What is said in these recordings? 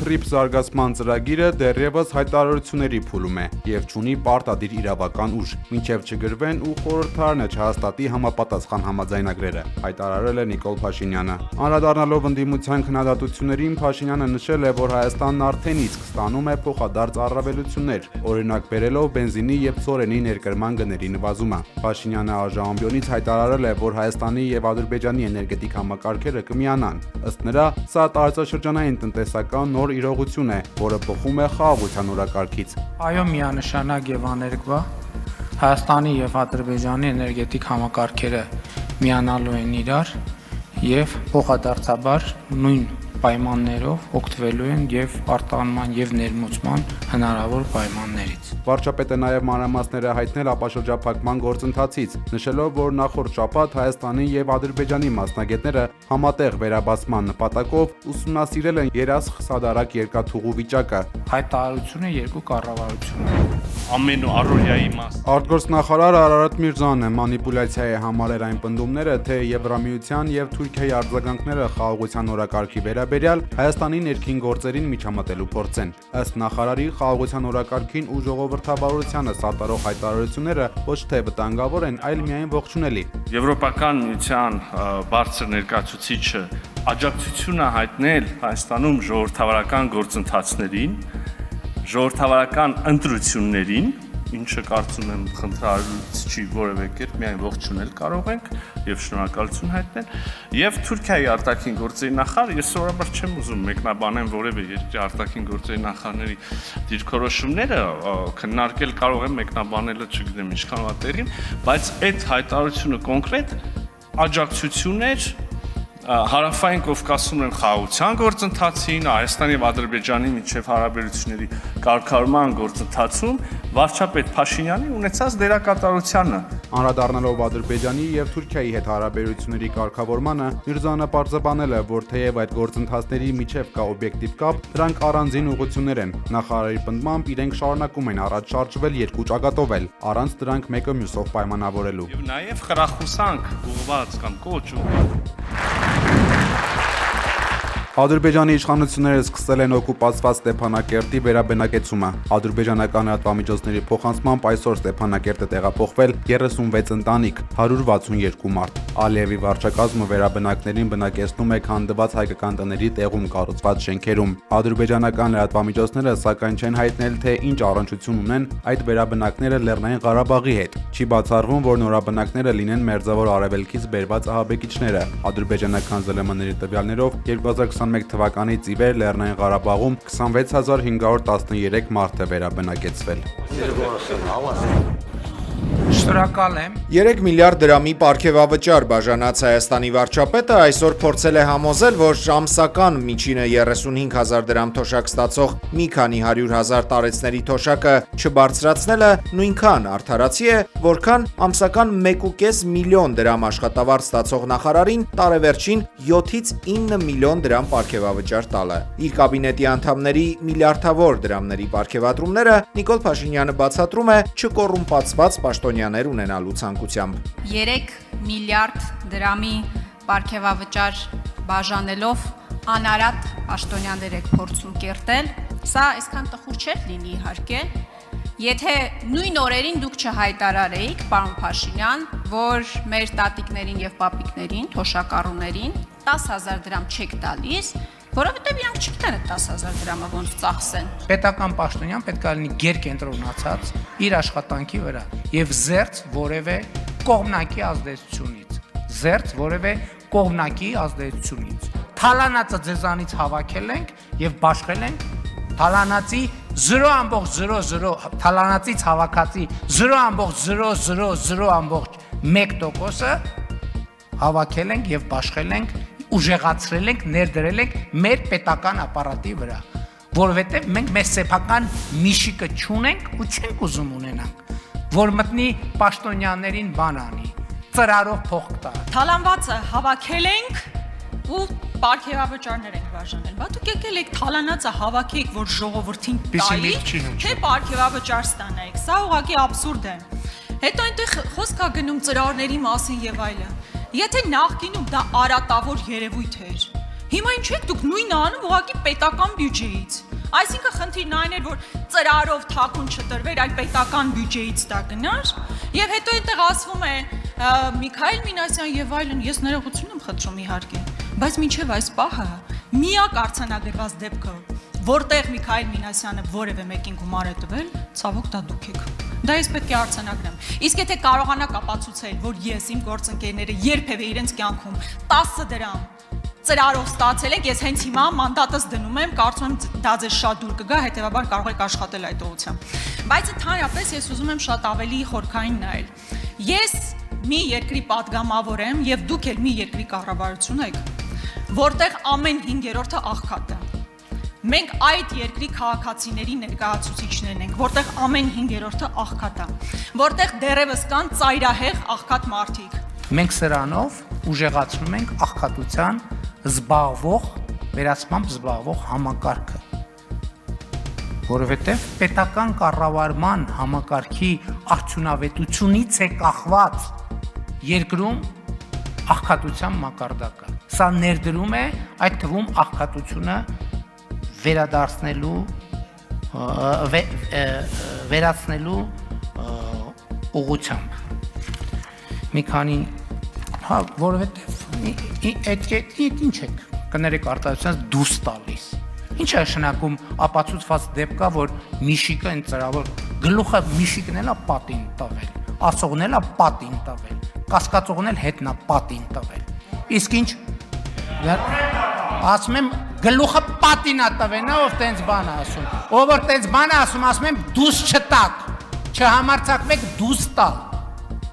թռիփ զարգացման ծրագիրը դեռևս հայտարարությունների փուլում է եւ չունի պարտադիր իրավական ուժ, մինչեւ չգրվեն ու խորհրդարանը չհաստատի համապատասխան համաձայնագրերը, հայտարարել է Նիկոլ Փաշինյանը։ Անդրադառնալով ընդդիմության քննադատություններին, Փաշինյանը նշել է, որ Հայաստանն արդեն իսկ ստանում է փոխադարձ առավելություններ, օրինակ բերելով բենզինի եւ ցորենի ներկրման գների նվազումը։ Փաշինյանը ԱԺ հայտարարել է, որ Հայաստանի եւ Ադրբեջանի էներգետիկ համակարգերը կմիանան։ Ըստ նրա, սա տարածաշրջանային տնտեսական նոր իրողություն է, որը բխում է խաղաղության օրակարգից։ Այո, միանշանակ եւ աներկբա Հայաստանի եւ Ադրբեջանի էներգետիկ համակարգերը միանալու են իրար եւ փոխադարձաբար նույն պայմաններով օգտվելու են եւ արտահանման եւ ներմուծման հնարավոր պայմաններից։ Վարչապետը նաև մանրամասները հայտնել ապաշրջափակման գործընթացից, նշելով, որ նախորդ շաբաթ Հայաստանի եւ Ադրբեջանի մասնագետները համատեղ վերաբացման նպատակով ուսումնասիրել են երաշխ-սադարակ երկաթուղու վիճակը։ Հայտարարությունը երկու կառավարություն է։ Ամեն առօրյայի մաս։ Արտգործնախարար Արարատ Միրզյանը մանիպուլյացիա է համարել այն պնդումները, թե Եվրամիության եւ Թուրքիայի արձագանքները խաղաղության օրակարգի վերաբերյալ Հայաստանի ներքին գործերին միջամտելու փորձ են։ Ըստ նախարարի, խաղաղության օրակարգին ու ժողովրդավարությանը սատարող հայտարարությունները ոչ թե վտանգավոր են, այլ միայն ողջունելի։ Եվրոպական միության բարձր ներկայացուցիչը աջակցություն է հայտնել Հայաստանում ժողովրդավարական գործընթացներին, ժողովրդավարական ընտրություններին, ինչը կարծում եմ խնդրալուց չի որևէ կերպ, միայն ողջունել կարող ենք եւ շնորհակալություն հայտնել, եւ Թուրքիայի արտաքին գործերի նախարար, ես սովորաբար չեմ ուզում մեկնաբանեմ որևէ երկրի արտաքին գործերի նախարարների դիրքորոշումները, քննարկել կարող եմ, մեկնաբանելը չգիտեմ ինչքան է տեղին, բայց այդ հայտարարությունը կոնկրետ աջակցություն էր Հարավային Կովկասում խաղաղության գործընթացին, Հայաստանի եւ Ադրբեջանի միջև հարաբերությունների կարգավորման գործընթացում վարչապետ Փաշինյանի ունեցած դերակատարությանը։ Անդրադառնալով Ադրբեջանի եւ Թուրքիայի հետ հարաբերությունների կարգավորմանը, Միրզյանը պարզաբանել է, որ թեև այդ գործընթացների միջև կա օբյեկտիվ կապ, դրանք առանձին ուղղություններ են։ Նախարարի պնդմամբ իրենք շարունակում են առաջ շարժվել երկու ճակատով էլ, առանց դրանք մեկը մյուսով պայմանավորելու։ Եվ նաեւ խրախուսանք ուղղված կամ կոչ ուղղված Ադրբեջանի իշխանությունները սկսել են օկուպացված Ստեփանակերտի վերաբնակեցումը։ Ադրբեջանական լրատվամիջոցների փոխանցմամբ այսօր Ստեփանակերտը տեղափոխվել 36 ընտանիք, 162 մարդ։ Ալիևի վարչակազմը վերաբնակներին բնակեցնում է քանդված հայկական տների տեղում կառուցված շենքերում։ Ադրբեջանական լրատվամիջոցները սակայն չեն հայտնել, թե ինչ առնչություն ունեն այդ վերաբնակները Լեռնային Ղարաբաղի հետ։ Չի բացառվում, որ նորաբնակները լինեն Մերձավոր Արևելքից բերված ահաբեկիչները։ Ադրբեջանական ԶԼՄ-ների տվյալներով 2021 թվականից ի վեր Լեռնային Ղարաբաղում 26513 մարդ է վերաբնակեցվել։ Շնորհակալ եմ։ 3 միլիարդ դրամի պարգևավճար բաժանած Հայաստանի վարչապետը այսօր փորձել է համոզել, որ ամսական միջինը 35,000 դրամ թոշակ ստացող մի քանի 100,000 տարեցների թոշակը չբարձրացնելը նույնքան արդարացի է, որքան ամսական 1.5 միլիոն դրամ աշխատավարձ ստացող նախարարին տարեվերջին 7-ից 9 միլիոն դրամ պարգևավճար տալը։ Իր կաբինետի անդամների միլիարդավոր դրամների պարգևատրումները Նիկոլ Փաշինյանը բացատրում է չկոռումպացված պաշտոնյաներ ունենալու ցանկությամբ։ 3 միլիարդ դրամի պարգևավճար բաժանելով անարատ պաշտոնյաներ եք փորձում կերտել։ Սա այսքան տխուր չէր լինի իհարկե, եթե նույն օրերին դուք չհայտարարեիք, պարոն Փաշինյան, որ մեր տատիկներին եւ պապիկներին, թոշակառուներին 10,000 դրամ չեք տալիս, որովհետև իրանք չգիտեն այդ 10,000 դրամը ոնց ծախսեն։ Պետական պաշտոնյան պետք է լինի գերկենտրոնացած իր աշխատանքի վրա եւ զերծ որևէ կողմնակի ազդեցությունից։ Զերծ որևէ կողմնակի ազդեցությունից։ Թալանացը ձեզանից հավաքել ենք եւ բաշխել ենք թալանացի 0.00 թալանացից հավաքածի 0.000.1%-ը հավաքել ենք եւ բաշխել ենք, ուժեղացրել ենք, ներդրել ենք մեր պետական ապարատի վրա, որովհետեւ մենք մեր սեփական միշիկը չունենք ու չենք ուզում ունենանք, որ մտնի պաշտոնյաներին բան անի, ծրարով փող տա։ Թալանվածը հավաքել ենք ու պարգևավճարներ ենք բաժանել։ Բա դուք եկել եք թալանածը հավաքեք, որ ժողովրդին տալիք, թե պարգևավճար ստանայիք։ Սա ուղղակի աբսուրդ է։ Հետո այնտեղ խոսք է գնում ծրարների մասին եւ այլն։ Եթե նախկինում դա արատավոր երևույթ էր, Հիմա ինչ եք դուք նույնը անում ուղղակի պետական բյուջեից։ Այսինքն խնդիրն այն էր, որ ծրարով թաքուն չտրվեր, այլ պետական բյուջեից դա գնար, եւ հետո այնտեղ ասվում է Միքայել Մինասյան եւ այլն, ես ներողություն եմ խնդրում իհարկե, բայց մինչեւ այս պահը միակ արձանագրված դեպքը, որտեղ Միքայել Մինասյանը որևէ մեկին գումար է տվել, ցավոք դա դուք եք։ Դա ես պետք է արձանագրեմ։ Իսկ եթե կարողանաք ապացուցել, որ ես իմ գործընկերները երբևէ իրենց կյանքում 10 դրամ ծրարով ստացել եք, ես հենց հիմա մանդատս դնում եմ, կարծում եմ դա ձեզ շատ դուր կգա, հետեւաբար կարող եք աշխատել այդ ուղղությամբ։ Բայց ընդհանրապես ես ուզում եմ շատ ավելի խորքային նայել։ Ես մի երկրի падգամավոր եմ եւ դուք էլ մի երկրի կառավարություն եք, որտեղ ամեն 5-րդը աղքատ է։ Մենք այդ երկրի քաղաքացիների ներկայացուցիչներն ենք, որտեղ ամեն 5-րդը աղքատ է, որտեղ դեռևս կան ծայրահեղ աղքատ մարդիկ։ Մենք սրանով ուժեղացնում ենք աղքատության վերացմամբ զբաղվող համակարգը, որովհետև պետական կառավարման համակարգի արդյունավետությունից է կախված երկրում աղքատության մակարդակը։ Սա ներդրում է այդ թվում աղքատությունը վերացնելու ուղղությամբ։ Մի քանի, որովհետև այդ ինչ եք կներեք արտադրությունից դուրս տալիս։ Ինչ է նշանակում ապացուցված դեպք կա, որ միշիկը այն ծրավոր գլուխը միշիկն էլա պատին տվել, ասողն էլա պատին տվել, կասկածողն էլ հետնա պատին տվել։ Իսկ ինչ ասում եմ գլուխը պատինա տվենա, ով տենց բան ասում։ Ով որ տենց բան ասում, ասում եմ դուս չտակ, չհամարցակվեք դուս տալ,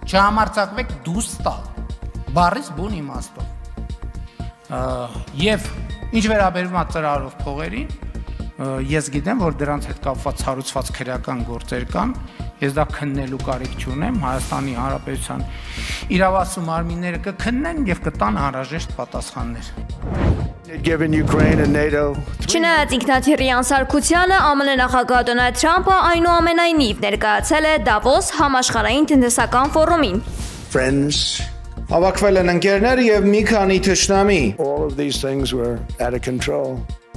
չհամարցակվեք դուս տալ, բառից բուն իմաստով։ Եվ ինչ վերաբերում է ծրարով փողերին, ես գիտեմ, որ դրանց հետ կապված հարուցված քրեական գործեր կան, ես դա քննելու կարիք չունեմ, Հայաստանի Հանրապետության իրավասու մարմինները կքննեն եւ կտան անհրաժեշտ պատասխաններ։ Չնայած ինքնաթիռի անսարքությանը, ԱՄՆ նախագահ Դոնալդ Թրամփը այնուամենայնիվ ներկայացել է Դավոս համաշխարհային տնտեսական ֆորումին։ Հավաքվել են ընկերներ եւ մի քանի թշնամի։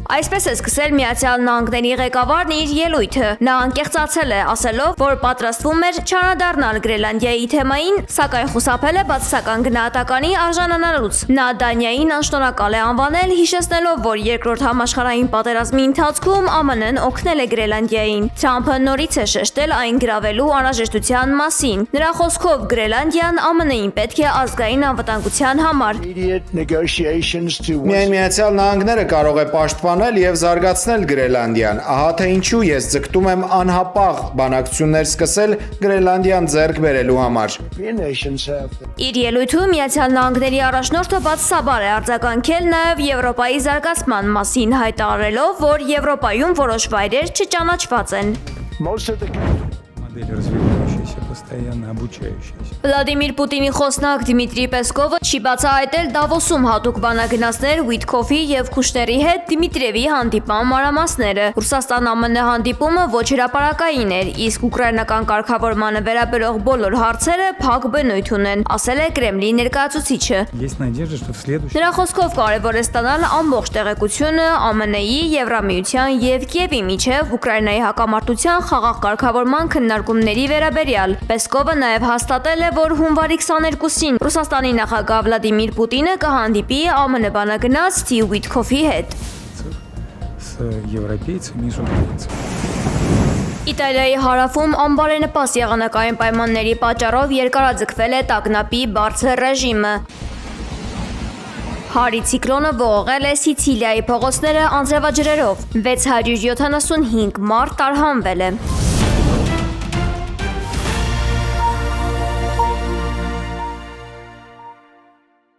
Այսպես է սկսել Միացյալ Նահանգների ղեկավարն իր ելույթը։ Նա անկեղծացել է, ասելով, որ պատրաստվում էր չանադառնալ Գրենլանդիայի թեմային, սակայն խուսափել է բացասական գնահատականի արժանանալուց։ Նա Դանիային անշնորհակալ է անվանել, հիշեցնելով, որ երկրորդ համաշխարհային պատերազմի ընթացքում ԱՄՆ-ն օգնել է Գրենլանդիային։ Թրամփը նորից է շեշտել այն գրավելու անհրաժեշտության մասին։ Նրա խոսքով Գրենլանդիան ԱՄՆ-ին պետք է ազգային անվտանգության համար։ Միայն Միացյալ Նահանգները կարող է պաշտպանել եւ զարգացնել Գրենլանդիան։ Ահա թե ինչու ես ձգտում եմ անհապաղ բանակցություններ սկսել Գրենլանդիան ձեռք բերելու համար։ Իր ելույթում Միացյալ Նահանգների առաջնորդը բացասաբար է արձագանքել նաեւ Եվրոպայի զարգացման մասին, հայտարարելով, որ Եվրոպայում որոշ վայրեր չճանաչված են։ Վլադիմիր Պուտինի խոսնակ Դմիտրի Պեսկովը չի բացահայտել Դավոսում հատուկ բանագնացներ Ուիտքոֆի եւ Քուշների հետ Դմիտրիևի հանդիպման մանրամասները։ Ռուսաստան-ԱՄՆ հանդիպումը ոչ հրապարակային էր, իսկ ուկրաինական կարգավորմանը վերաբերող բոլոր հարցերը փակ բնույթ ունեն, ասել է Կրեմլի ներկայացուցիչը։ Նրա խոսքով կարևոր է ստանալ ամբողջ տեղեկությունը ԱՄՆ-ի, Եվրամիության եւ Կիևի միջև Ուկրաինայի հակամարտության խաղաղ կարգավորման քննարկումների վերաբերյալ։ Պեսկովը նաև հաստատել է, որ հունվարի 22-ին Ռուսաստանի նախագահ Վլադիմիր Պուտինը կհանդիպի ԱՄՆ բանագնաց Սթիվ Ուիտքոֆի հետ։ Իտալիայի հարավում անբարենպաստ եղանակային պայմանների պատճառով երկարաձգվել է տագնապի բարձր ռեժիմը։ Հարի ցիկլոնը ողողել է Սիցիլիայի փողոցները անձրևաջրերով, 675 մարդ տարհանվել է։